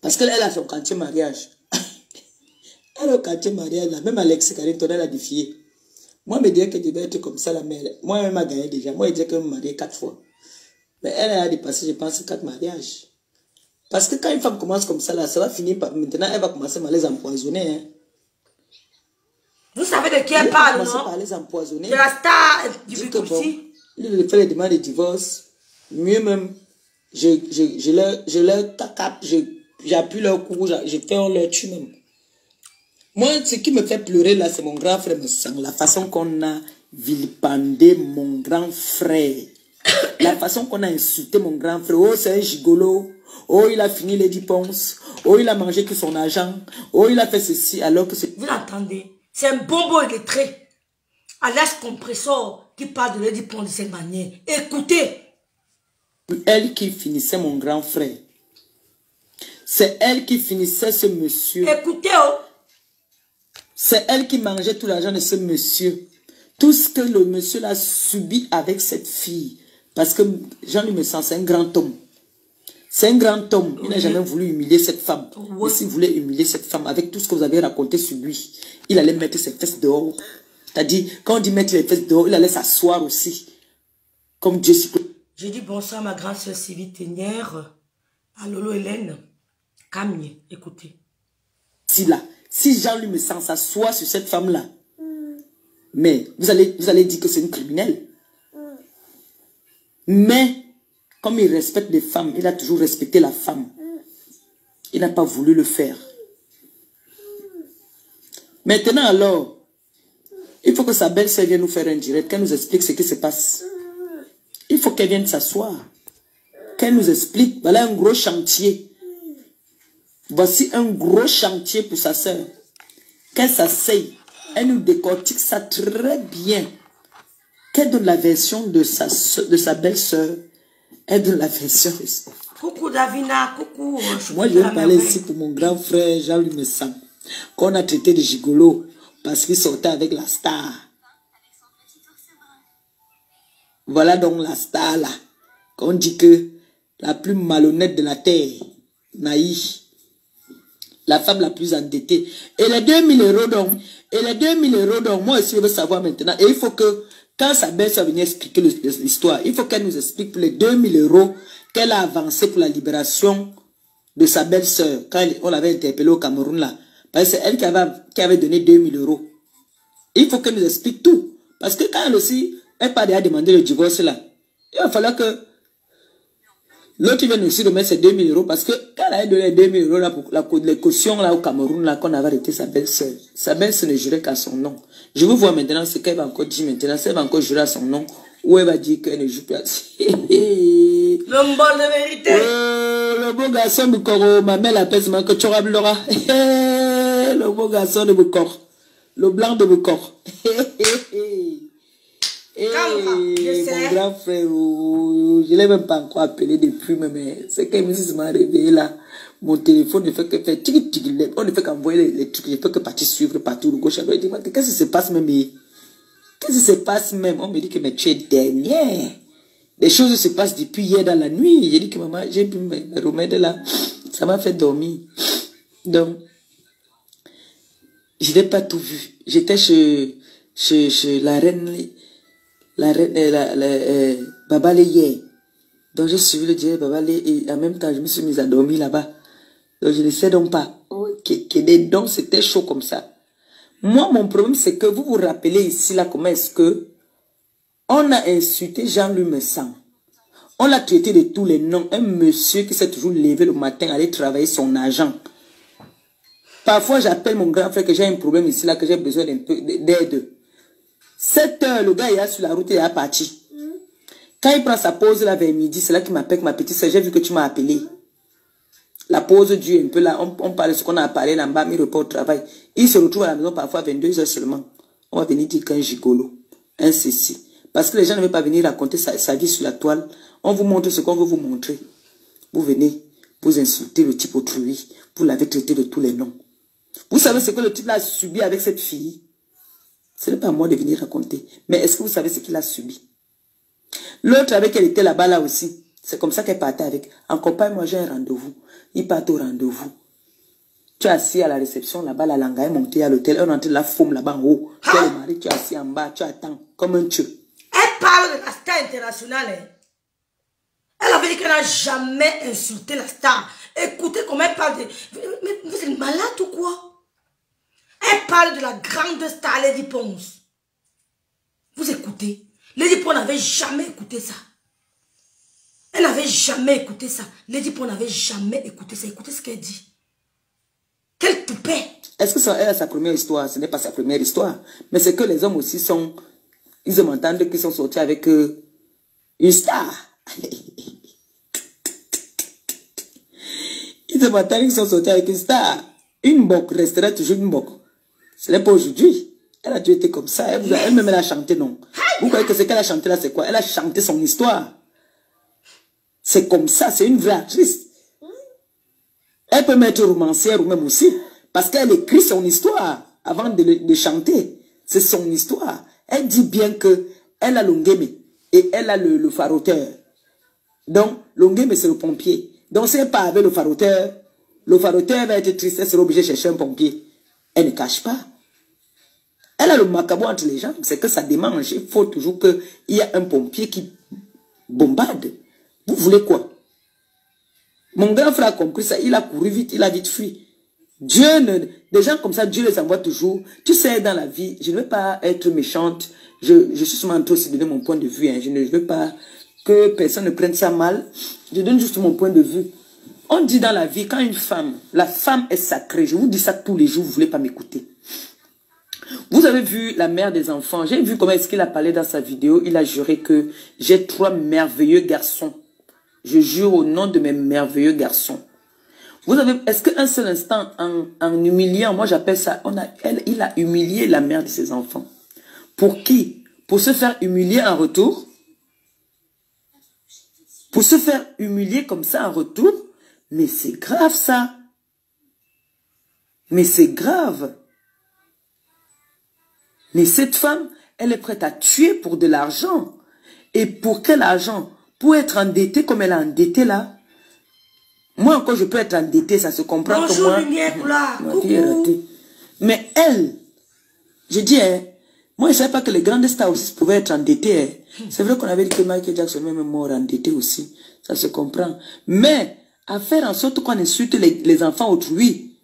Parce qu'elle a son quartier mariage. Elle a le quartier mariage, là. Même Alexis Carrington, elle a défié. Moi, me dire que je devais être comme ça, la mère. Moi, elle m'a gagné déjà. Moi, elle dit qu'elle m'a marié 4 fois. Mais elle a dépassé, je pense, 4 mariages. Parce que quand une femme commence comme ça, là, ça va finir par... Maintenant, elle va commencer à les empoisonner. Hein. Vous savez de qui elle parle, non? Par les empoisonner. De la star du Bukowski. Il fait les demandes de divorce. Mieux même, je leur tape, j'appuie leur cou, je fais leur tue même. Moi, ce qui me fait pleurer là, c'est mon grand frère me sent. La façon qu'on a vilipendé mon grand frère. La façon qu'on a insulté mon grand frère. Oh, c'est un gigolo. Oh, il a fini les 10 ponces. Oh, il a mangé que son argent. Oh, il a fait ceci alors que c'est... Vous l'entendez? C'est un bonbon illettré. À l'âge compresseur qui parle de Lady Pond de cette manière. Écoutez. Elle qui finissait mon grand frère. C'est elle qui finissait ce monsieur. Écoutez, oh. C'est elle qui mangeait tout l'argent de ce monsieur. Tout ce que le monsieur a subi avec cette fille. Parce que Jean-Louis Messan, c'est un grand homme. C'est un grand homme. Il n'a jamais voulu humilier cette femme. Mais s'il voulait humilier cette femme avec tout ce que vous avez raconté sur lui, il allait mettre ses fesses dehors. C'est-à-dire, quand on dit mettre les fesses dehors, il allait s'asseoir aussi. Comme Dieu s'y... Je dis bonsoir à ma grande soeur Sylvie Ténière, à Lolo Hélène, Camille, écoutez. Si Jean-Louis Messan s'assoit sur cette femme-là, mais vous allez dire que c'est une criminelle. Mais, comme il respecte les femmes, il a toujours respecté la femme. Il n'a pas voulu le faire. Maintenant alors, il faut que sa belle-sœur vienne nous faire un direct, qu'elle nous explique ce qui se passe. Il faut qu'elle vienne s'asseoir. Qu'elle nous explique. Voilà un gros chantier. Voici un gros chantier pour sa sœur. Qu'elle s'asseye. Elle nous décortique ça très bien. Qu'elle donne la version de sa belle-sœur. Elle donne la version de sa... Coucou Davina, coucou. Moi, je vais parler ici pour mon grand frère Jean-Louis Messan, qu'on a traité de gigolo parce qu'il sortait avec la star. Voilà donc la star là. Qu'on dit que la plus malhonnête de la terre, Naï, la femme la plus endettée. Et les 2000 euros donc, moi aussi je veux savoir maintenant. Et il faut que, quand sa belle-sœur venir expliquer l'histoire, il faut qu'elle nous explique pour les 2000 euros qu'elle a avancé pour la libération de sa belle-sœur, quand on l'avait interpellée au Cameroun là. Parce que c'est elle qui avait donné 2000 euros. Il faut qu'elle nous explique tout. Parce que quand elle aussi, elle pas déjà demandé le divorce là, il va falloir que l'autre vienne aussi remettre ses 2000 euros. Parce que quand elle a donné 2000 euros là, pour les cautions là au Cameroun là, qu'on avait arrêté sa belle-sœur ne jurait qu'à son nom. Je veux voir maintenant ce qu'elle va encore dire maintenant. Si elle va encore jurer à son nom, ou elle va dire qu'elle ne joue plus à... L'homme bon de vérité. Le beau garçon de Coro, ma mère l'appelle que tu auras Laura. Le beau garçon de Bocor. Le blanc de Bocor. Mon grand frère, je ne l'ai même pas encore appelé depuis, mais c'est quand même si je m'a réveillé là. Mon téléphone ne fait que faire tic. On ne fait qu'envoyer les trucs, je ne fais que partir suivre partout de gauche à droite. Qu'est-ce qui se passe même? Qu'est-ce qui se passe même? On me dit que mais tu es dernière. Les choses se passent depuis hier dans la nuit. J'ai dit que maman, j'ai pu me remettre là. Ça m'a fait dormir. Donc, je n'ai pas tout vu. J'étais chez la reine Babalé hier. Donc, j'ai suivi le dieu Babalé et en même temps, je me suis mise à dormir là-bas. Donc, je ne sais donc pas. Donc, c'était chaud comme ça. Moi, mon problème, c'est que vous vous rappelez ici, là, comment est-ce que on a insulté Jean-Louis Messan. On l'a traité de tous les noms. Un monsieur qui s'est toujours levé le matin, aller travailler son argent. Parfois, j'appelle mon grand frère que j'ai un problème ici, là, que j'ai besoin d'un peu d'aide. 7 heures, le gars, il est sur la route, il est parti. Quand il prend sa pause, là, vers midi, c'est là qu'il m'appelle, ma petite soeur, j'ai vu que tu m'as appelé. La pause dure un peu, là, on parle de ce qu'on a parlé là-bas, il repart au travail. Il se retrouve à la maison parfois à 22 heures seulement. On va venir dire qu'un gigolo, un ceci. Parce que les gens ne veulent pas venir raconter sa vie sur la toile. On vous montre ce qu'on veut vous montrer. Vous venez, vous insultez le type autrui. Vous l'avez traité de tous les noms. Vous savez ce que le type a subi avec cette fille? Ce n'est pas à moi de venir raconter. Mais est-ce que vous savez ce qu'il a subi? L'autre avec elle était là-bas là aussi. C'est comme ça qu'elle partait avec. En copain, moi j'ai un rendez-vous. Il part au rendez-vous. Tu es assis à la réception là-bas, la langue est montée à l'hôtel. On entend la faume là-bas en haut. Tu es le mari, tu es assis en bas, tu attends comme un tueur. Elle parle de la star internationale. Hein. Elle avait dit qu'elle n'a jamais insulté la star. Écoutez comment elle parle de... Mais vous êtes malade ou quoi? Elle parle de la grande star Lady Ponce. Vous écoutez? Lady Ponce n'avait jamais écouté ça. Elle n'avait jamais écouté ça. Lady Ponce n'avait jamais écouté ça. Écoutez ce qu'elle dit. Quelle toupée. Est-ce que elle a sa première histoire? Ce n'est pas sa première histoire. Mais c'est que les hommes aussi sont... Ils m'entendent qu'ils sont sortis avec une star. Ils m'entendent qu'ils sont sortis avec une star. Une boc resterait toujours une boc. Ce n'est pas aujourd'hui. Elle a dû être comme ça. Elle-même, elle a chanté, non. Vous croyez que ce qu'elle a chanté là, c'est quoi? Elle a chanté son histoire. C'est comme ça, c'est une vraie actrice. Elle peut mettre romancière ou même aussi. Parce qu'elle écrit son histoire avant de chanter. C'est son histoire. Elle dit bien que elle a l'ongeme et elle a le faroteur. Donc, l'ongeme c'est le pompier. Donc, si elle part avec le faroteur va être triste, elle sera obligée de chercher un pompier. Elle ne cache pas. Elle a le macabre entre les jambes. C'est que ça démange. Il faut toujours qu'il y ait un pompier qui bombarde. Vous voulez quoi? Mon grand frère a compris ça. Il a couru vite, il a vite fui. Des gens comme ça, Dieu les envoie toujours. Tu sais, dans la vie, je ne veux pas être méchante. Je suis seulement en train de donner mon point de vue. Hein. Je ne veux pas que personne ne prenne ça mal. Je donne juste mon point de vue. On dit dans la vie, quand une femme, la femme est sacrée. Je vous dis ça tous les jours, vous ne voulez pas m'écouter. Vous avez vu la mère des enfants. J'ai vu comment est-ce qu'il a parlé dans sa vidéo. Il a juré que j'ai 3 merveilleux garçons. Je jure au nom de mes merveilleux garçons. Vous avez, est-ce qu'un seul instant, en humiliant, moi j'appelle ça, il a humilié la mère de ses enfants. Pour qui? Pour se faire humilier en retour? Pour se faire humilier comme ça en retour? Mais c'est grave ça. Mais c'est grave. Mais cette femme, elle est prête à tuer pour de l'argent. Et pour quel argent? Pour être endettée comme elle est endettée là. Moi encore je peux être endettée, ça se comprend. Bonjour, que moi. lumière, là. Mais elle, je dis, hein, moi je ne savais pas que les grandes stars aussi pouvaient être endettées. Hein. C'est vrai qu'on avait dit que Michael Jackson même est mort endetté aussi. Ça se comprend. Mais à faire en sorte qu'on insulte les enfants autrui.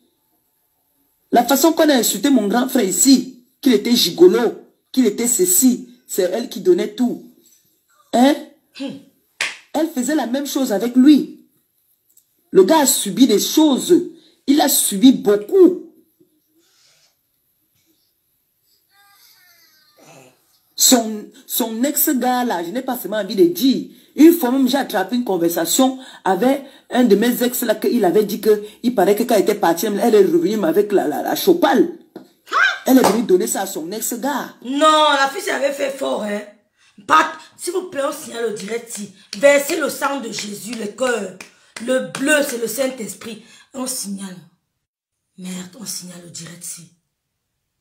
La façon qu'on a insulté mon grand frère ici, qu'il était gigolo, qu'il était ceci, c'est elle qui donnait tout. Hein? Elle faisait la même chose avec lui. Le gars a subi des choses. Il a subi beaucoup. Son ex-gars là, je n'ai pas seulement envie de dire. Une fois même, j'ai attrapé une conversation avec un de mes ex là, qu'il avait dit qu'il paraît que quand elle était partie, elle est revenue avec la chopale. Elle est venue donner ça à son ex-gars. Non, la fille avait fait fort, hein. S'il vous plaît, on signale le direct. Versez le sang de Jésus, le cœur. Le bleu, c'est le Saint-Esprit. On signale. Merde, on signale le direct.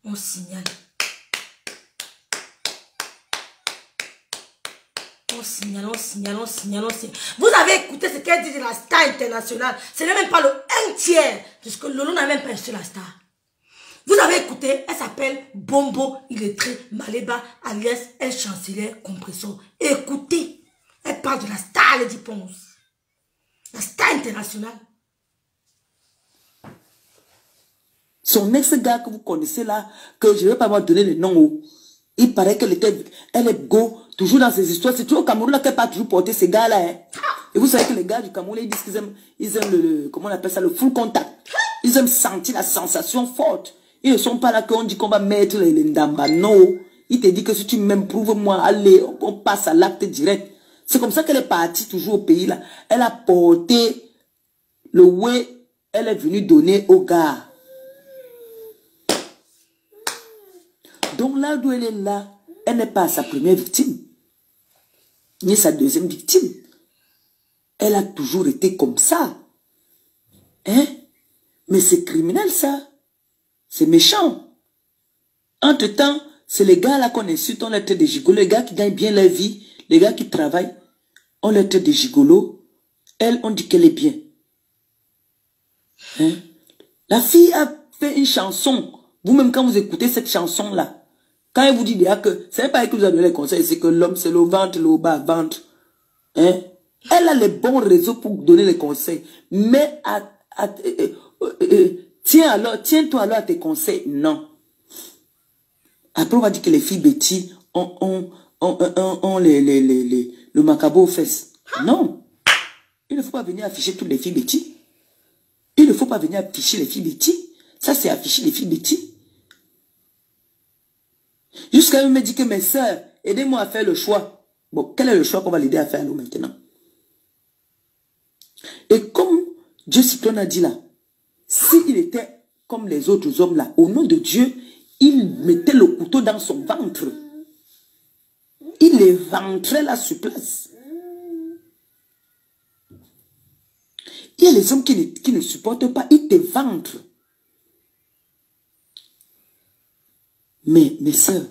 On signale. On signale, on signale, on signale, on signale. Vous avez écouté ce qu'elle dit de la star internationale. Ce n'est même pas le 1/3. Puisque Lolo n'a même pas insulté la star. Vous avez écouté, elle s'appelle Bombo Illettré Maleba alias El Chancelier Compressor. Écoutez, elle parle de la star Lady Ponce. La star internationale. Son ex-gars que vous connaissez là, que je ne vais pas vous donner le nom. Il paraît qu'elle est go, toujours dans ses histoires. C'est toujours au Cameroun là qu'elle pas toujours porter ces gars-là. Hein. Et vous savez que les gars du Cameroun, ils disent qu'ils aiment le, comment on appelle ça, le full contact. Ils aiment sentir la sensation forte. Ils ne sont pas là qu'on dit qu'on va mettre les ndamba. Non. Il te dit que si tu m'aimes, prouve-moi, allez, on passe à l'acte direct. C'est comme ça qu'elle est partie toujours au pays là. Elle a porté le way, elle est venue donner au gars. Donc là où elle est là, elle n'est pas sa première victime, ni sa deuxième victime. Elle a toujours été comme ça. Hein? Mais c'est criminel ça. C'est méchant. Entre-temps, c'est les gars là qu'on insulte, on est des gigolos, les gars qui gagnent bien leur vie, les gars qui travaillent. on les traite de gigolo. Elle, on dit qu'elle est bien. Hein? La fille a fait une chanson. Vous-même, quand vous écoutez cette chanson-là, quand elle vous dit déjà que, c'est pas elle qui vous a donné les conseils, c'est que l'homme, c'est le ventre, le bas, ventre. Hein? Elle a les bons réseaux pour donner les conseils. Mais tiens-toi alors à tes conseils. Non. Après, on va dire que les filles bêtises ont le macabo aux fesses. Non. Il ne faut pas venir afficher toutes les filles bêtises. Il ne faut pas venir afficher les filles bêtises. Ça, c'est afficher les filles bêtises. Jusqu'à elle me dit que mes sœurs, aidez-moi à faire le choix. Bon, quel est le choix qu'on va l'aider à faire nous maintenant? Et comme Dieu Cyclone a dit là, s'il était comme les autres hommes là, au nom de Dieu, il mettait le couteau dans son ventre. Il les ventrait là sur place. Il y a les hommes qui ne supportent pas, ils te ventrent. Mais mes soeurs,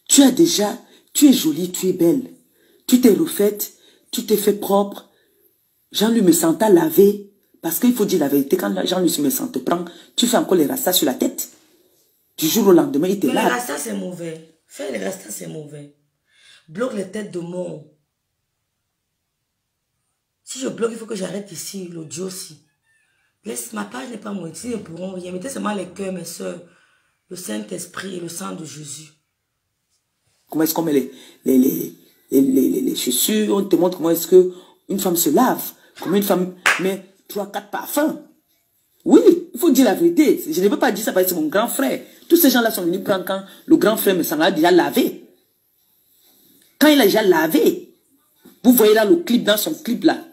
tu es jolie, tu es belle. Tu t'es refaite, tu t'es fait propre. Jean-Louis me sentait laver. Parce qu'il faut dire la vérité, quand Jean-Louis me sentait prendre, tu fais encore les rastas sur la tête. Du jour au lendemain, il te lave. Les rastas, c'est mauvais. Faire les rastas, c'est mauvais. Bloque les têtes de mort. Si je bloque, il faut que j'arrête ici, l'audio aussi. Laisse, ma page n'est pas montée, ils ne pourront rien. Mettez seulement les cœurs, mes soeurs, le Saint-Esprit et le sang de Jésus. Comment est-ce qu'on met les chaussures? On te montre comment est-ce qu'une femme se lave. Comment une femme met 3-4 parfums. Oui, il faut dire la vérité. Je ne veux pas dire ça parce que c'est mon grand frère. Tous ces gens-là sont venus prendre quand le grand frère me s'en a déjà lavé. Quand il a déjà lavé, vous voyez là le clip, dans son clip là.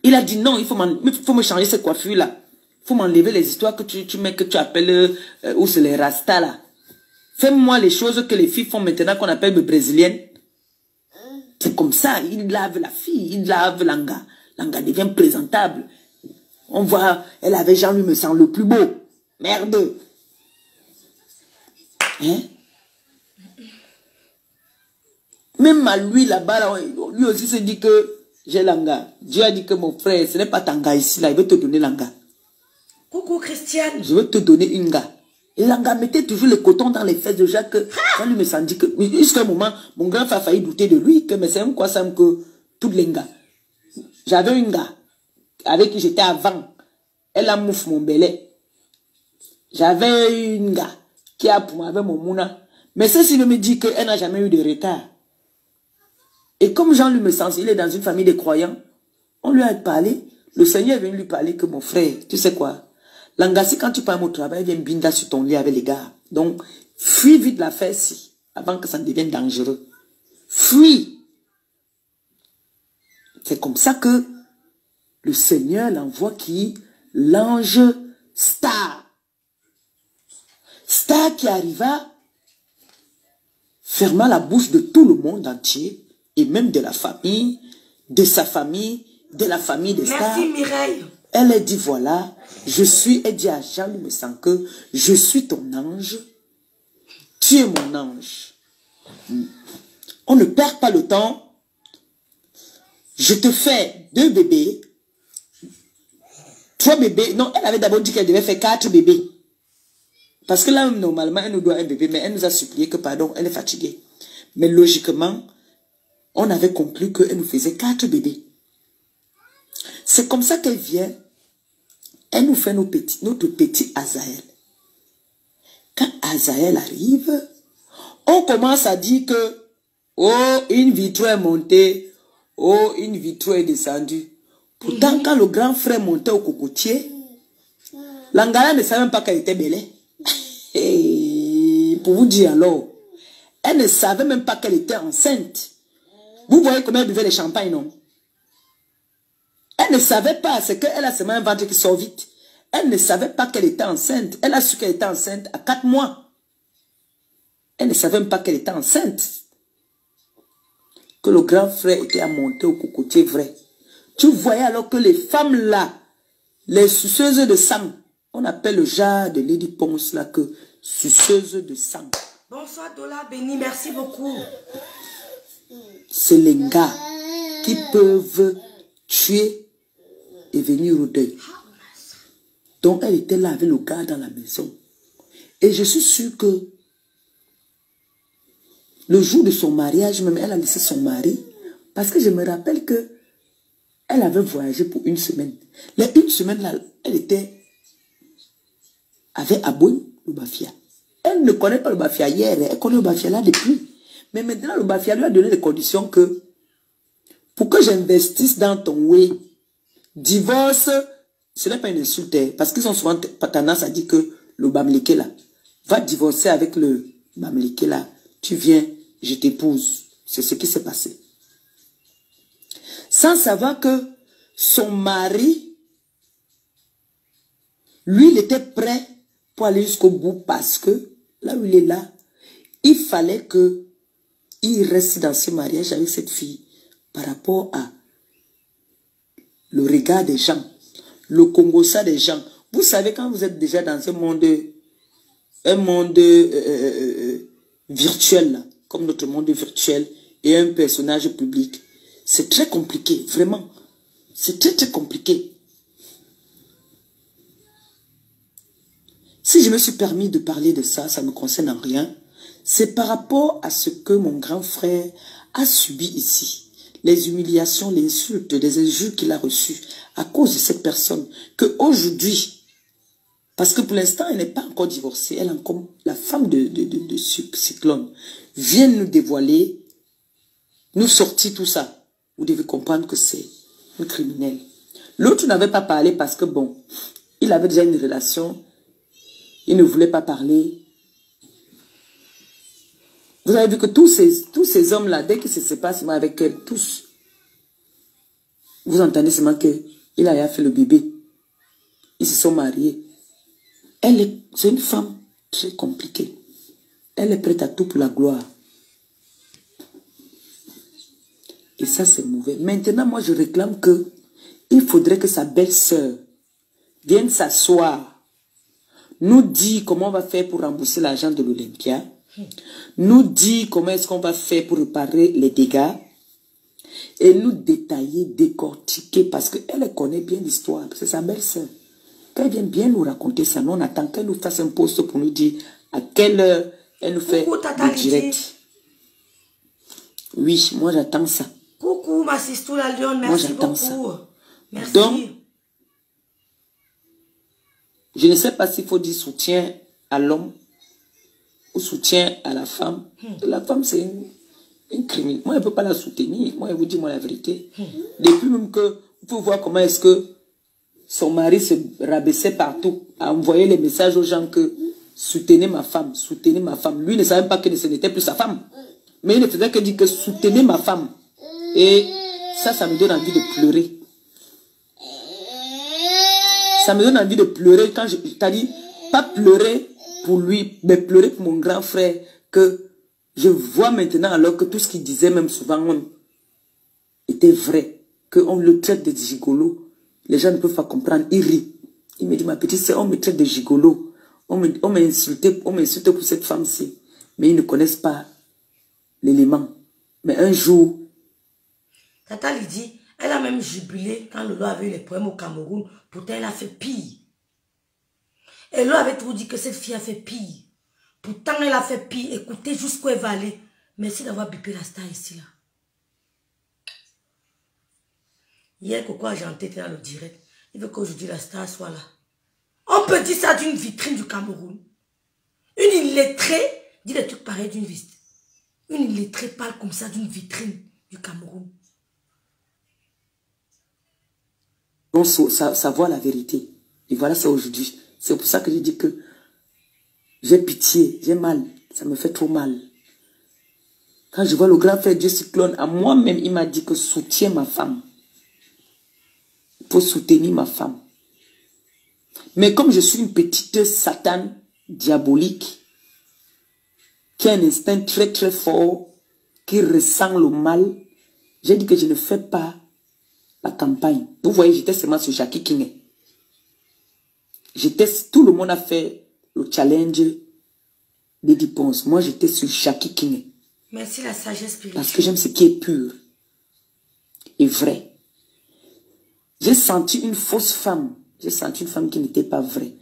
Il a dit non, il faut me changer cette coiffure là. Il faut m'enlever les histoires que tu mets, que tu appelles, où c'est les rastas là. Fais-moi les choses que les filles font maintenant qu'on appelle les brésiliennes. C'est comme ça, il lave la fille, il lave l'anga. L'anga devient présentable. On voit, elle avait Jean-Louis me sent le plus beau. Merde. Hein? Même à lui là-bas, lui aussi se dit que j'ai l'anga. Dieu a dit que mon frère, ce n'est pas tanga ici là, il veut te donner l'anga. Coucou Christiane. Je veux te donner une gars. Et l'anga mettait toujours le coton dans les fesses de Jacques. Jean-Louis me sent dit que, jusqu'à un moment, mon grand frère a failli douter de lui, que mais c'est même quoi ça que toutes les gars. J'avais une gars avec qui j'étais avant. Elle a mouf mon belé. J'avais une gars qui a pour avec mon mouna. Mais ceci me dit qu'elle n'a jamais eu de retard. Et comme Jean-Louis me sent, il est dans une famille de croyants, on lui a parlé. Le Seigneur est venu lui parler que mon frère, tu sais quoi? L'angassi, quand tu pars au travail, vient binda sur ton lit avec les gars. Donc, fuis vite la fesse avant que ça ne devienne dangereux. Fuis. C'est comme ça que le Seigneur l'envoie qui? L'ange Star. Star qui arriva, ferma la bouche de tout le monde entier, et même de la famille, de sa famille, de la famille de Star. Merci Mireille. Elle a dit voilà, elle dit à Jean-Louis me sent que je suis ton ange, tu es mon ange. On ne perd pas le temps. Je te fais 2 bébés, 3 bébés. Non, elle avait d'abord dit qu'elle devait faire 4 bébés. Parce que là, normalement, elle nous doit un bébé, mais elle nous a supplié que, pardon, elle est fatiguée. Mais logiquement, on avait conclu qu'elle nous faisait 4 bébés. C'est comme ça qu'elle vient. Elle nous fait notre petit Azaël. Quand Azaël arrive, on commence à dire que, oh, une vitrine est montée, oh, une vitrine est descendue. Pourtant, quand le grand frère montait au cocotier, l'Angala ne savait même pas qu'elle était belle. Et pour vous dire alors, elle ne savait même pas qu'elle était enceinte. Vous voyez comment elle buvait le champagne, non? Elle ne savait pas, c'est qu'elle a seulement un ventre qui sort vite. Elle ne savait pas qu'elle était enceinte. Elle a su qu'elle était enceinte à 4 mois. Elle ne savait même pas qu'elle était enceinte. Que le grand frère était à monter au cocotier vrai. Tu voyais alors que les femmes là, les suceuses de sang, on appelle le genre de Lady Ponce là que suceuse de sang. Bonsoir, Dola Béni, merci beaucoup. C'est les gars qui peuvent tuer et venir au deuil. Donc, elle était là avec le gars dans la maison. Et je suis sûre que le jour de son mariage, même, elle a laissé son mari. Parce que je me rappelle que elle avait voyagé pour une semaine. Les une semaine, là, elle était avec Aboun, le Bafia. Elle ne connaît pas le Bafia hier, elle connaît le Bafia là depuis. Mais maintenant, le Bafia lui a donné des conditions que pour que j'investisse dans ton way, divorce, ce n'est pas une insulte, parce qu'ils ont souvent tendance à dire que le Bamileke là, va divorcer avec le Bamileke là, tu viens, je t'épouse. C'est ce qui s'est passé. Sans savoir que son mari, lui, il était prêt pour aller jusqu'au bout parce que là où il est là, il fallait qu'il reste dans ce mariage avec cette fille par rapport à le regard des gens, le congossa des gens. Vous savez, quand vous êtes déjà dans un monde virtuel, là, comme notre monde virtuel, et un personnage public, c'est très compliqué, vraiment. C'est très, très compliqué. Si je me suis permis de parler de ça, ça ne me concerne en rien. C'est par rapport à ce que mon grand frère a subi ici. Les humiliations, les insultes, les injures qu'il a reçues à cause de cette personne. Qu'aujourd'hui, parce que pour l'instant, elle n'est pas encore divorcée, elle est encore la femme de Cyclone, vient nous dévoiler, nous sortir tout ça. Vous devez comprendre que c'est un criminel. L'autre n'avait pas parlé parce que bon, il avait déjà une relation. Il ne voulait pas parler. Vous avez vu que tous ces hommes-là, dès qu'ils se séparent avec elle, tous, vous entendez seulement qu'il a fait le bébé. Ils se sont mariés. C'est une femme très compliquée. Elle est prête à tout pour la gloire. Et ça, c'est mauvais. Maintenant, moi, je réclame il faudrait que sa belle-sœur vienne s'asseoir, nous dit comment on va faire pour rembourser l'argent de l'Olympia, nous dit comment est-ce qu'on va faire pour réparer les dégâts, et nous détailler, décortiquer, parce qu'elle connaît bien l'histoire, c'est sa belle-sœur. Qu'elle vienne bien nous raconter ça, nous on attend qu'elle nous fasse un post pour nous dire à quelle heure elle nous fait le direct. Oui, moi j'attends ça. Coucou ma sister la Lyon, merci beaucoup. Ça. Merci. Donc, je ne sais pas s'il faut dire soutien à l'homme ou soutien à la femme. La femme, c'est une criminelle. Moi, je ne peux pas la soutenir. Moi, je vous dis moi la vérité. Depuis même que vous pouvez voir comment est-ce que son mari se rabaissait partout à envoyer les messages aux gens que soutenez ma femme, soutenez ma femme. Lui ne savait même pas que ce n'était plus sa femme. Mais il ne faisait que dire que soutenez ma femme. Et ça me donne envie de pleurer. Ça me donne envie de pleurer quand c'est-à-dire, pas pleurer pour lui, mais pleurer pour mon grand frère, que je vois maintenant alors que tout ce qu'il disait, même souvent, était vrai, qu'on le traite de gigolo. Les gens ne peuvent pas comprendre, il rit. Il me dit, ma petite sœur, on me traite de gigolo. On m'a insulté pour cette femme-ci. Mais ils ne connaissent pas l'élément. Mais un jour... Tata Lydie, elle a même jubilé quand Lolo avait eu les problèmes au Cameroun. Pourtant, elle a fait pire. Et Lolo avait trop dit que cette fille a fait pire. Pourtant, elle a fait pire. Écoutez jusqu'où elle va aller. Merci d'avoir bipé la star ici, là. Hier, Coco Argenté était dans le direct. Il veut qu'aujourd'hui, la star soit là. On peut dire ça d'une vitrine du Cameroun. Une illettrée dit des trucs pareils d'une vitrine. Une illettrée parle comme ça d'une vitrine du Cameroun. On savoir la vérité. Et voilà ça aujourd'hui. C'est pour ça que je dis que j'ai pitié, j'ai mal. Ça me fait trop mal. Quand je vois le grand frère Dieu Cyclone, à moi-même, il m'a dit que soutiens ma femme. Il faut soutenir ma femme. Mais comme je suis une petite satane diabolique, qui a un instinct très très fort, qui ressent le mal, j'ai dit que je ne fais pas la campagne. Vous voyez, j'étais seulement sur Jackie King. Tout le monde a fait le challenge Lady Ponce, moi j'étais sur Jackie King. Merci la sagesse spirituelle. Parce que j'aime ce qui est pur et vrai. J'ai senti une fausse femme. J'ai senti une femme qui n'était pas vraie.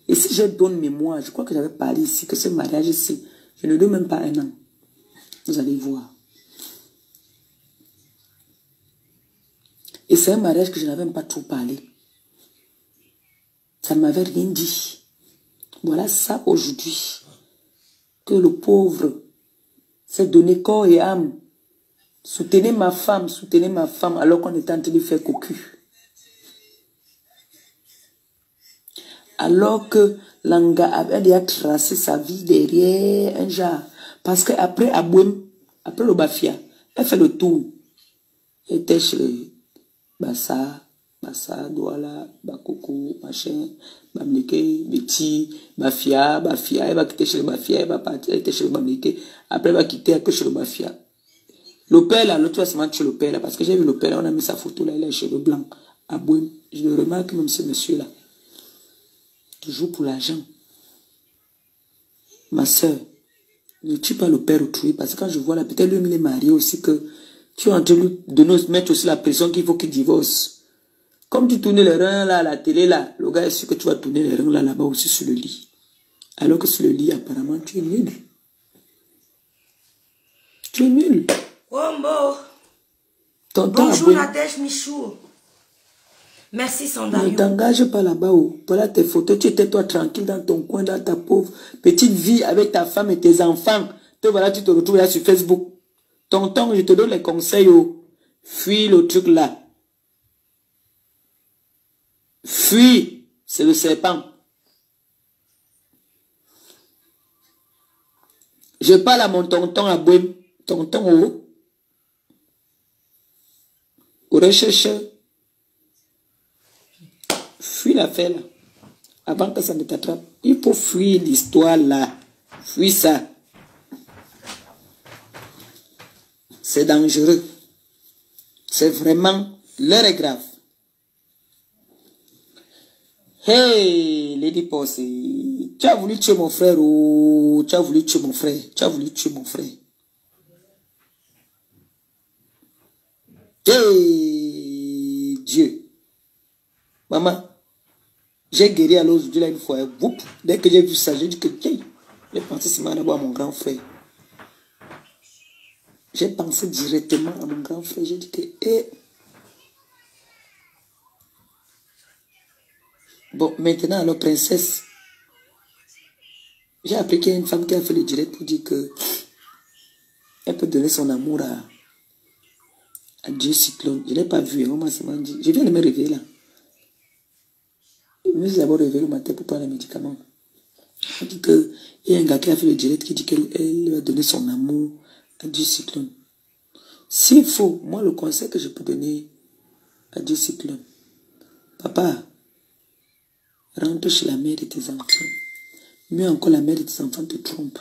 Et si j'ai bonne mémoire, je crois que j'avais parlé ici, que ce mariage ici, je ne dois même pas 1 an. Vous allez voir. Et c'est un mariage que je n'avais même pas trop parlé. Ça ne m'avait rien dit. Voilà ça aujourd'hui. Que le pauvre s'est donné corps et âme. Soutenez ma femme alors qu'on était en train de faire cocu. Alors que Langa avait déjà tracé sa vie derrière un genre. Parce qu'après Abouem, après le Bafia, elle fait le tour. Elle était chez Bassa, Douala, Bakoko, machin, Bamleke, Betty, Bafia, elle va quitter chez le Bafia, elle va partir, elle était chez le Bamleke, après elle va quitter que chez le Bafia. Le père là, l'autre fois c'est moi chez le père là, parce que j'ai vu le père là, on a mis sa photo là, il a les cheveux blancs, à Bouem. Je le remarque même ce monsieur là. Toujours pour l'argent. Ma soeur, ne tue pas le père autrui, parce que quand je vois là, peut-être lui il est marié aussi, que tu es en train de nous mettre aussi la pression qu'il faut qu'il divorce. Comme tu tournais les reins là, à la télé là, le gars est sûr que tu vas tourner les reins là, là-bas aussi sur le lit. Alors que sur le lit, apparemment, tu es nul. Tu es nul. Wombo. Bonjour Nadège Michou. Merci Sandario. Ne t'engage pas là-bas. Voilà tes photos. Tu étais toi tranquille dans ton coin, dans ta pauvre petite vie avec ta femme et tes enfants. Te voilà, tu te retrouves là sur Facebook. Tonton, je te donne les conseils. Fuis le truc là. Fuis. C'est le serpent. Je parle à mon tonton à Bouem. Tonton au recherche. Fuis l'affaire là. Avant que ça ne t'attrape. Il faut fuir l'histoire là. Fuis ça. C'est dangereux. C'est vraiment... L'heure est grave. Hey, Lady Ponce. Tu as voulu tuer mon frère ou... Tu as voulu tuer mon frère. Tu as voulu tuer mon frère. Hey, Dieu. Maman. J'ai guéri à l'aujourd'hui là une fois. Dès que j'ai vu ça, j'ai dit que j'ai pensé seulement d'abord à mon grand frère. J'ai pensé directement à mon grand frère. J'ai dit que bon, maintenant alors princesse. J'ai appris qu'il y a une femme qui a fait le direct pour dire que elle peut donner son amour à Dieu Cyclone. Je ne l'ai pas vu. Dit. Je viens de me réveiller là. Je me suis d'abord réveillé le matin pour prendre les médicaments. On dit qu'il y a un gars qui a fait le direct qui dit qu'elle va donner son amour à Dieu Cyclone. S'il faut, moi le conseil que je peux donner à Dieu Cyclone, papa, rentre chez la mère de tes enfants. Mieux encore, la mère de tes enfants te trompe.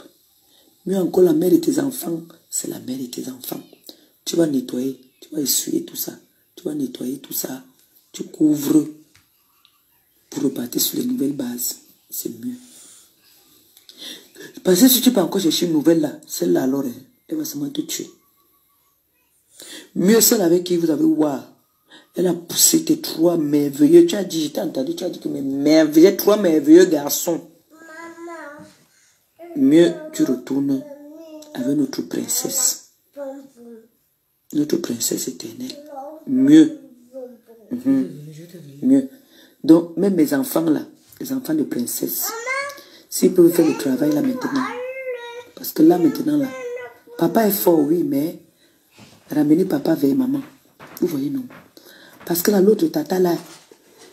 Mieux encore, la mère de tes enfants, c'est la mère de tes enfants. Tu vas nettoyer, tu vas essuyer tout ça. Tu vas nettoyer tout ça. Tu couvres pour repartir sur les nouvelles bases. C'est mieux. Parce que si tu peux encore chercher une nouvelle là, celle-là alors, elle va seulement te tuer. Mieux celle avec qui vous avez ouah. Elle a poussé tes 3 merveilleux. Tu as dit, je t'ai entendu, tu as dit que mes merveilleux, 3 merveilleux garçons. Mieux tu retournes avec notre princesse. Notre princesse éternelle. Mieux. Mieux. Donc, même mes enfants là, les enfants de princesse, s'ils peuvent faire le travail là maintenant. Parce que là maintenant là, papa est fort, oui, mais ramener papa vers maman. Vous voyez, non? Parce que là, l'autre tata là,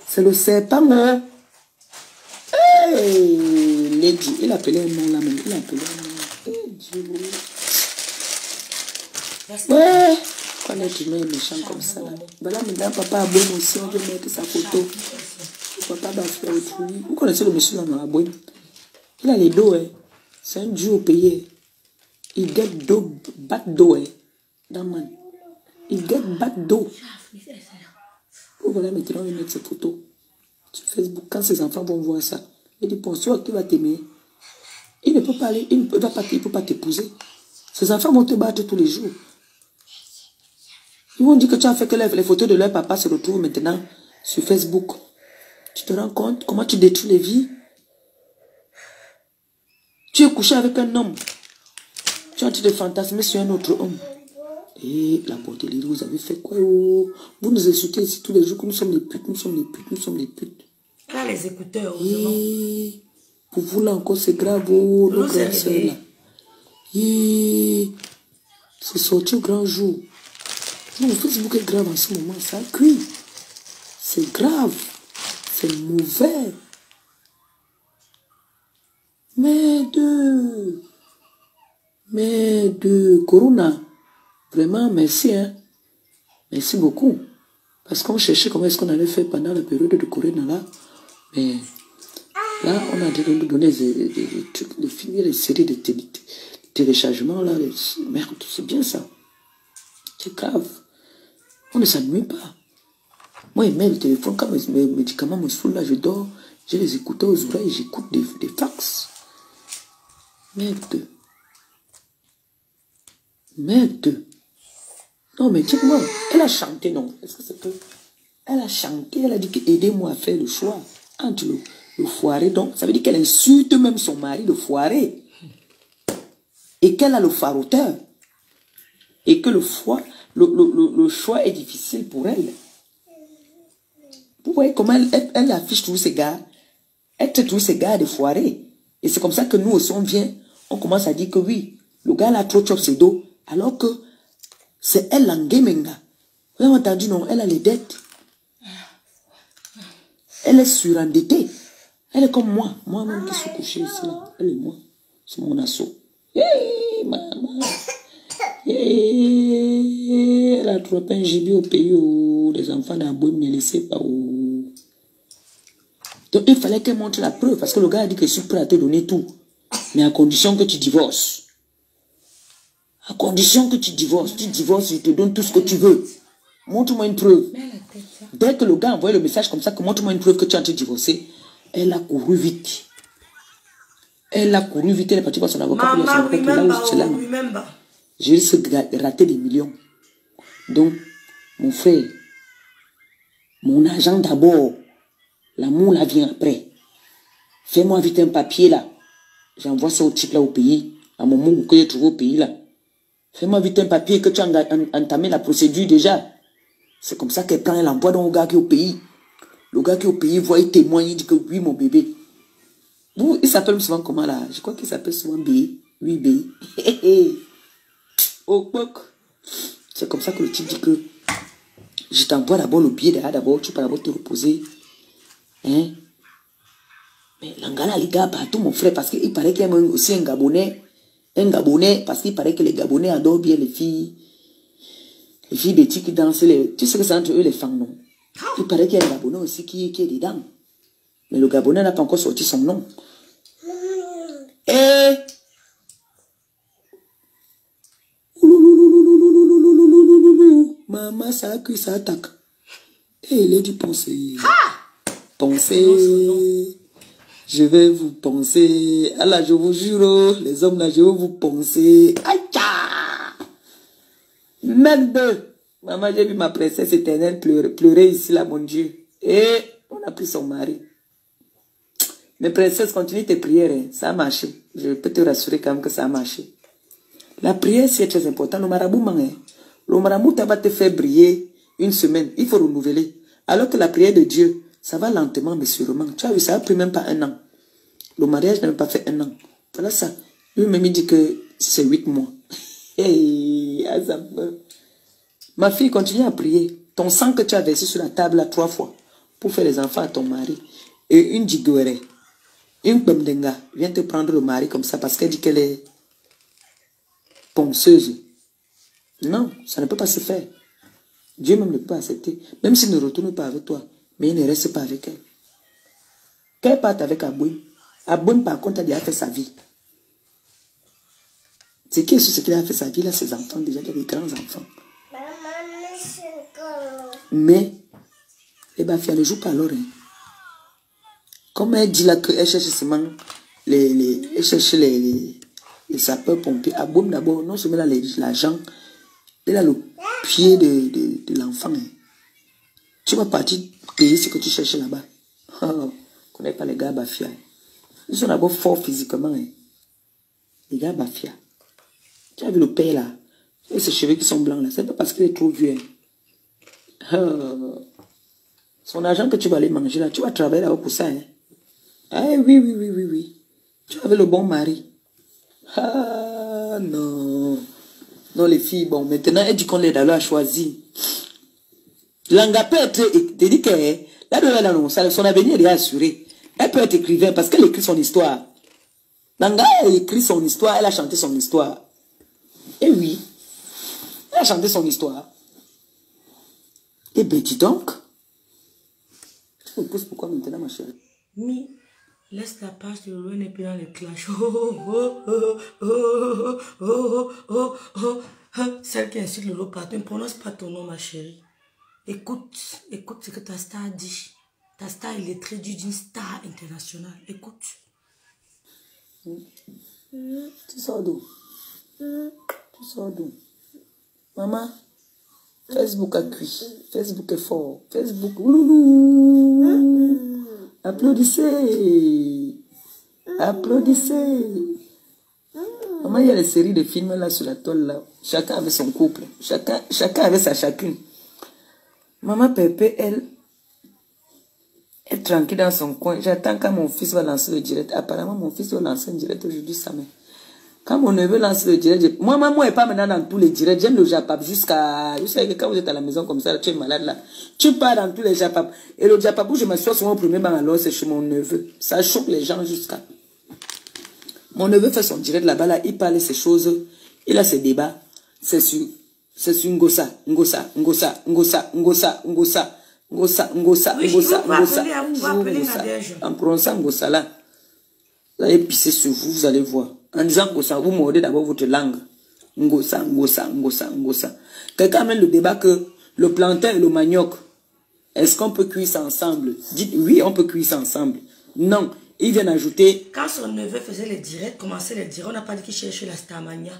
c'est le serpent, hein? Hey, Lady, il appelait un nom là même. Il appelait un nom. Hey, Dieu. Ouais. Quand l'être humain est méchant comme ça là. Voilà, maintenant, papa a bon aussi, on veut mettre sa photo. Papa va faire autrui. Vous connaissez le monsieur là, non, à Bouen? Il a les dos, hein. C'est un dieu au pays. Il get dos, bat dos, hein. Dans man. Il get bat dos. Vous voilà, maintenant, on va mettre ses photos sur Facebook. Quand ses enfants vont voir ça, il dit, bon, soit tu vas t'aimer. Il ne peut pas aller, il ne peut pas t'épouser. Ces enfants vont te battre tous les jours. Ils vont dire que tu as fait que les photos de leur papa se retrouvent maintenant sur Facebook. Tu te rends compte comment tu détruis les vies? Tu es couché avec un homme. Tu es en train de fantasmer sur un autre homme. Et la bordellerie, vous avez fait quoi? Vous nous insultez ici tous les jours que nous sommes les putes, nous sommes les putes, nous sommes les putes. Là, les écouteurs, Et pour vous là encore, c'est grave, nos grandes sœurs là. Et c'est sorti au grand jour. Non, Facebook est grave en ce moment, ça cuit. C'est grave. C'est mauvais. Mais de Corona, vraiment, merci. Hein? Merci beaucoup. Parce qu'on cherchait comment est-ce qu'on allait faire pendant la période de Corona là. Mais là, on a dû nous donner des trucs, de finir les séries de téléchargements là. Merde, c'est bien ça. C'est grave. On ne s'ennuie pas. Moi, il met le téléphone, quand mes médicaments me saoulent là, je dors, j'ai les écouteurs aux oreilles, j'écoute des fax. Merde. Merde. Non, mais dis-moi, elle a chanté, non? Est-ce que c'est que... Elle a chanté, elle a dit aidez-moi à faire le choix entre le foiré. Donc, ça veut dire qu'elle insulte même son mari, le foiré. Et qu'elle a le faroteur. Et que le choix est difficile pour elle. Vous voyez comment elle affiche tous ces gars. Elle traite tous ces gars de foirés. Et c'est comme ça que nous aussi on vient, on commence à dire que oui, le gars là trop chop ses dos. Alors que c'est elle l'engaminga. Vous avez entendu, non? Elle a les dettes. Elle est surendettée. Elle est comme moi. Moi-même qui suis couché ici. Là. Elle est moi. C'est mon assaut. Hey, maman. Hey, elle a trop un gibier au pays où les enfants d'Aboum ne laissaient pas. Où... Donc il fallait qu'elle montre la preuve. Parce que le gars a dit que je suis prêt à te donner tout. Mais à condition que tu divorces. À condition que tu divorces, je te donne tout ce que tu veux. Montre-moi une preuve. Dès que le gars a envoyé le message comme ça, que montre-moi une preuve que tu es en train de divorcer, elle a couru vite. Elle a couru vite, elle est partie voir son avocat. Maman, je risque de rater des millions. Donc, mon frère, mon argent d'abord, l'amour là vient après. Fais-moi vite un papier là. J'envoie ça au type là au pays, à mon moment que j'ai trouvé au pays là. Fais-moi vite un papier que tu as entamé la procédure déjà. C'est comme ça qu'elle prend, elle envoie donc au gars qui est au pays. Le gars qui est au pays voit, il témoigne, il dit que oui, mon bébé. Vous, il s'appelle souvent comment là? Je crois qu'il s'appelle souvent B. Oui, B. Au poc. C'est comme ça que le type dit que je t'envoie d'abord le billet d'abord, tu peux d'abord te reposer. Hein? Mais l'Angala, les gars, partout, mon frère, parce qu'il paraît qu'il y a aussi un Gabonais. Un Gabonais, parce qu'il paraît que les Gabonais adorent bien les filles. Les filles bêtises qui dansent. Tu sais que c'est entre eux les femmes, non? Il paraît qu'il y a un Gabonais aussi qui est dedans. Mais le Gabonais n'a pas encore sorti son nom. Et... Maman, ça a cuit, ça attaque. Et il est dit penser. Pensez. Je vais vous penser. Allah, je vous jure, les hommes là, je vais vous penser. Aïe! Merde! Maman, j'ai vu ma princesse éternelle pleurer ici là, mon Dieu. Et on a pris son mari. Mais princesse, continue tes prières. Hein. Ça a marché. Je peux te rassurer quand même que ça a marché. La prière, c'est très important. Le marabout, le marabout va te faire briller une semaine. Il faut renouveler. Alors que la prière de Dieu, ça va lentement mais sûrement. Tu as vu, ça n'a pris même pas 1 an. Le mariage n'a même pas fait 1 an. Voilà ça. Lui-même, il dit que c'est 8 mois. Hey, ma fille, continue à prier. Ton sang que tu as versé sur la table là 3 fois pour faire les enfants à ton mari. Et une digouere, une bemdenga vient te prendre le mari comme ça parce qu'elle dit qu'elle est ponceuse. Non, ça ne peut pas se faire. Dieu même ne peut pas accepter. Même s'il ne retourne pas avec toi, mais il ne reste pas avec elle. Qu'elle parte avec Aboum. Aboum, par contre, a déjà fait sa vie. C'est qui est ce qu'il a fait sa vie là, ses enfants, déjà des grands enfants. Mais, les bafia ne jouent pas alors. Hein. Comme elle dit là qu'elle cherche seulement elle cherche les sapeurs-pompiers. À Boum d'abord, non seulement l'argent, elle a le pied de l'enfant. Hein. Tu vas partir payer ce que tu cherches là-bas. Je ne connais pas les gars Bafia. Ils sont d'abord forts physiquement. Hein. Les gars Bafia. Tu as vu le père là? Et ses cheveux qui sont blancs là. C'est pas parce qu'il est trop vieux. Hein. Son argent que tu vas aller manger là, tu vas travailler là-haut pour ça. Hein. Ah oui. Tu avais le bon mari. Ah non. Non les filles, bon, maintenant elle dit qu'on l'aide à choisir. Langa peut être, te dit que là, son avenir est assuré. Elle peut être écrivain parce qu'elle écrit son histoire. Langa a écrit son histoire, elle a chanté son histoire. Et oui, elle a chanté son histoire. Eh bien, dis donc. Tu me poses pourquoi maintenant, ma chérie? Mi, laisse la page de Lolo et puis dans les clashs. Celle qui insulte Lolo partout, ne prononce pas ton nom, ma chérie. Écoute ce que ta star dit. Ta star, il est traduit d'une star internationale. Écoute. Tu sors d'où? Tu sors d'où? Maman, Facebook a cuit. Facebook est fort. Facebook, ouloulou. Applaudissez. Applaudissez. Maman, il y a les séries de films là sur la toile là. Chacun avait son couple. Chacun avait sa chacune. Maman Pépé, elle est tranquille dans son coin. J'attends quand mon fils va lancer le direct. Apparemment, mon fils va lancer un direct aujourd'hui, ça mais. Quand mon neveu lance le direct, moi, maman n'est pas maintenant dans tous les directs. J'aime le Japap jusqu'à... Vous savez que quand vous êtes à la maison comme ça, tu es malade là. Tu pars dans tous les Japap. Et le Japap où je m'assois souvent au premier banc alors, c'est chez mon neveu. Ça choque les gens jusqu'à... Mon neveu fait son direct là-bas, là, il parle de ces choses. Il a ses débats. C'est sur Ngosa. En prononçant Ngosa là, vous allez pisser sur vous, vous allez voir. En disant Ngosa, vous mordez d'abord votre langue. Ngosa. Quelqu'un amène le débat que le plantain et le manioc, est-ce qu'on peut cuire ça ensemble? Dites oui, on peut cuire ça ensemble. Non, ils viennent ajouter. Quand son neveu faisait les directs, commençait les directs, on n'a pas dit qu'il cherchait la Starmania.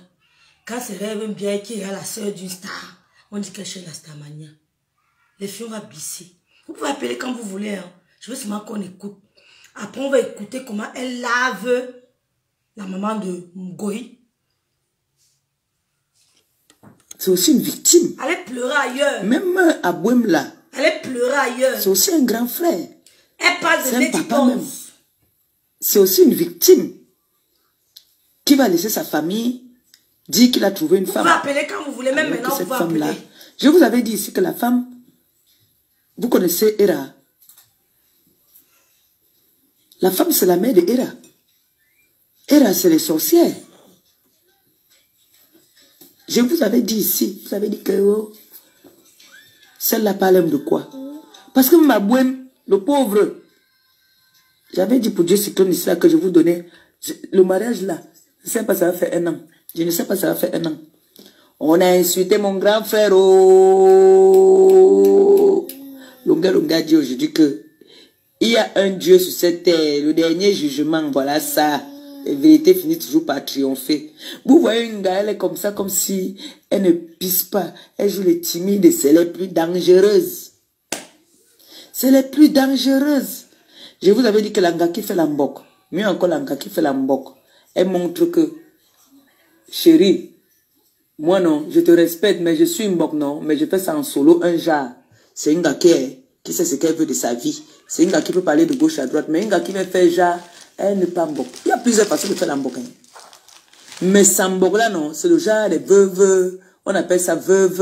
Quand c'est rêve bien qu'il y a la soeur d'une star, on dit qu'elle cherche la Starmania. Les filles, on va bisser. Vous pouvez appeler quand vous voulez. Hein. Je veux seulement qu'on écoute. Après, on va écouter comment elle lave la maman de Ngoï. C'est aussi une victime. Elle pleurer ailleurs. Même à Bouem là. Elle pleurer ailleurs. C'est aussi un grand frère. Elle parle de Lady Papa. C'est aussi une victime qui va laisser sa famille dire qu'il a trouvé une femme. Vous pouvez appeler quand vous voulez, même maintenant vous pouvez appeler. Je vous avais dit ici que la femme, vous connaissez Hera. La femme, c'est la mère de Hera. Hera, c'est les sorcières. Je vous avais dit ici, vous avez dit que oh, celle-là parle de quoi? Parce que ma bohème, le pauvre, j'avais dit pour Dieu Cyclone ici là que je vous donnais le mariage là. Je ne sais pas, ça va faire 1 an. Je ne sais pas, ça va faire 1 an. On a insulté mon grand frère. Oh. Longa dit aujourd'hui que il y a un Dieu sur cette terre. Le dernier jugement, voilà ça. La vérité finit toujours par triompher. Vous voyez une gars, elle est comme ça, comme si elle ne pisse pas. Elle joue les timides, c'est les plus dangereuses. C'est les plus dangereuses. Je vous avais dit que l'anga qui fait la mbok, mieux encore l'anga qui fait la mbok, elle montre que, chérie, moi non, je te respecte, mais je suis une mbok, non, mais je fais ça en solo, un genre. C'est une gars qui sait ce qu'elle veut de sa vie. C'est une gars qui peut parler de gauche à droite, mais une gars qui veut faire genre, elle n'est pas mbok. Il y a plusieurs façons de faire la mbok. Hein. Mais sa mbok là, non, c'est le genre des veuves, on appelle ça veuve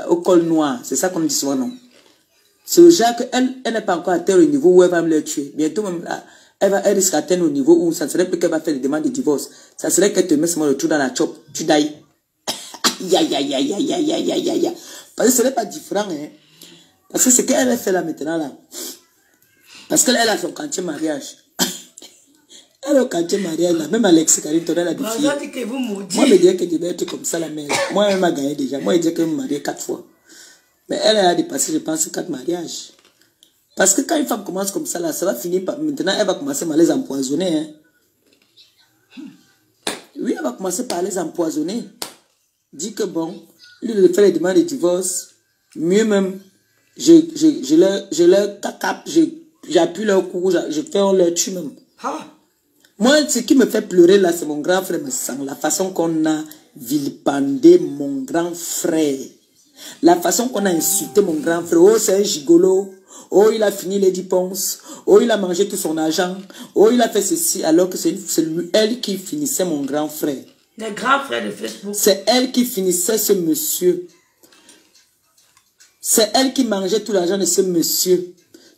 au col noir. C'est ça qu'on dit souvent, non. C'est le genre qu'elle n'est pas encore atteinte au niveau où elle va me le tuer. Bientôt même là, elle risque d'atteindre au niveau où ça ne serait plus qu'elle va faire des demandes de divorce. Ça serait qu'elle te met seulement le trou dans la chop. Tu dailles. Aïe. Parce que ce n'est pas différent. Hein. Parce que ce qu'elle a fait là maintenant là. Parce qu'elle a son quartier mariage. Elle a au quartier mariage là. Même Alex Karim, elle a défié. Moi, je dirais que je vais être comme ça la mère. Moi, elle m'a gagné déjà. Moi, je dirais qu'elle me mariée 4 fois. Mais elle a dépassé, je pense, 4 mariages. Parce que quand une femme commence comme ça, là, ça va finir par... Maintenant, elle va commencer à les empoisonner. Hein. Oui, elle va commencer par les empoisonner. Dit que bon, lui, il fait les demandes de divorce. Mieux même, je leur tape, j'appuie leur cou, je fais on leur tue même. Ah. Moi, ce qui me fait pleurer là, c'est mon grand frère me sent. La façon qu'on a vilipendé mon grand frère. La façon qu'on a insulté mon grand frère. Oh, c'est un gigolo. Oh, il a fini les 10 ponces. Oh, il a mangé tout son argent. Oh, il a fait ceci. Alors que c'est elle qui finissait mon grand frère. Les grands frères de Facebook. C'est elle qui finissait ce monsieur. C'est elle qui mangeait tout l'argent de ce monsieur.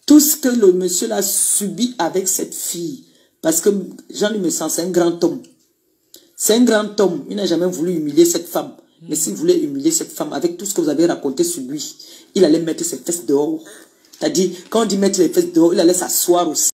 Tout ce que le monsieur a subi avec cette fille. Parce que Jean-Louis Messan, c'est un grand homme. C'est un grand homme. Il n'a jamais voulu humilier cette femme. Mais s'il voulait humilier cette femme avec tout ce que vous avez raconté sur lui, il allait mettre ses fesses dehors. C'est-à-dire, quand on dit mettre les fesses dehors, il allait s'asseoir aussi.